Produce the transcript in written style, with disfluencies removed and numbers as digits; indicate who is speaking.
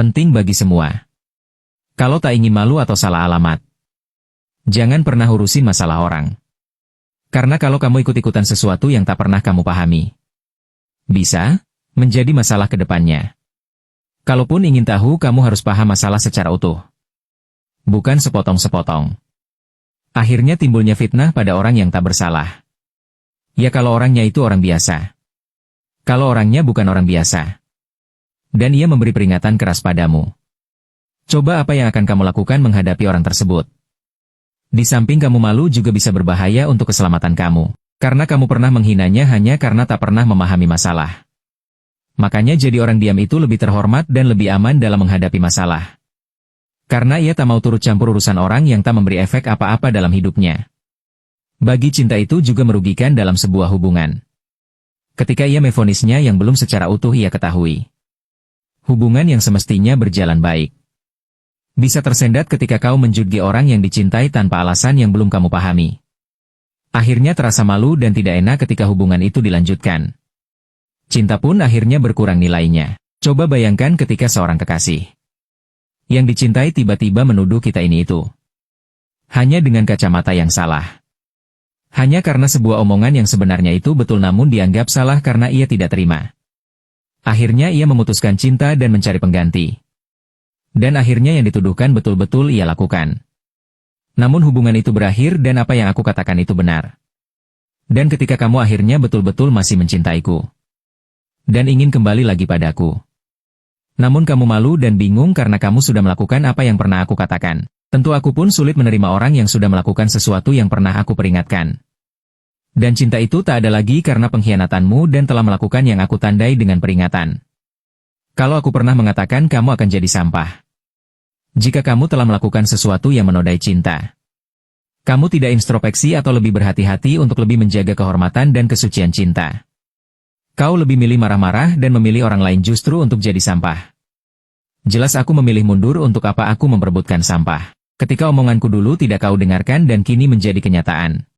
Speaker 1: Penting bagi semua. Kalau tak ingin malu atau salah alamat, jangan pernah urusin masalah orang. Karena kalau kamu ikut-ikutan sesuatu yang tak pernah kamu pahami, bisa menjadi masalah ke depannya. Kalaupun ingin tahu, kamu harus paham masalah secara utuh, bukan sepotong-sepotong. Akhirnya timbulnya fitnah pada orang yang tak bersalah. Ya kalau orangnya itu orang biasa. Kalau orangnya bukan orang biasa, dan ia memberi peringatan keras padamu, coba apa yang akan kamu lakukan menghadapi orang tersebut? Di samping kamu malu juga bisa berbahaya untuk keselamatan kamu, karena kamu pernah menghinanya hanya karena tak pernah memahami masalah. Makanya jadi orang diam itu lebih terhormat dan lebih aman dalam menghadapi masalah. Karena ia tak mau turut campur urusan orang yang tak memberi efek apa-apa dalam hidupnya. Bagi cinta itu juga merugikan dalam sebuah hubungan. Ketika ia memvonisnya yang belum secara utuh ia ketahui, hubungan yang semestinya berjalan baik bisa tersendat ketika kau menjudge orang yang dicintai tanpa alasan yang belum kamu pahami. Akhirnya terasa malu dan tidak enak ketika hubungan itu dilanjutkan. Cinta pun akhirnya berkurang nilainya. Coba bayangkan ketika seorang kekasih yang dicintai tiba-tiba menuduh kita ini itu, hanya dengan kacamata yang salah. Hanya karena sebuah omongan yang sebenarnya itu betul namun dianggap salah karena ia tidak terima. Akhirnya ia memutuskan cinta dan mencari pengganti. Dan akhirnya yang dituduhkan betul-betul ia lakukan. Namun hubungan itu berakhir dan apa yang aku katakan itu benar. Dan ketika kamu akhirnya betul-betul masih mencintaiku dan ingin kembali lagi padaku, namun kamu malu dan bingung karena kamu sudah melakukan apa yang pernah aku katakan, tentu aku pun sulit menerima orang yang sudah melakukan sesuatu yang pernah aku peringatkan. Dan cinta itu tak ada lagi karena pengkhianatanmu dan telah melakukan yang aku tandai dengan peringatan. Kalau aku pernah mengatakan kamu akan jadi sampah jika kamu telah melakukan sesuatu yang menodai cinta. Kamu tidak introspeksi atau lebih berhati-hati untuk lebih menjaga kehormatan dan kesucian cinta. Kau lebih milih marah-marah dan memilih orang lain justru untuk jadi sampah. Jelas aku memilih mundur untuk apa aku memperebutkan sampah. Ketika omonganku dulu tidak kau dengarkan dan kini menjadi kenyataan.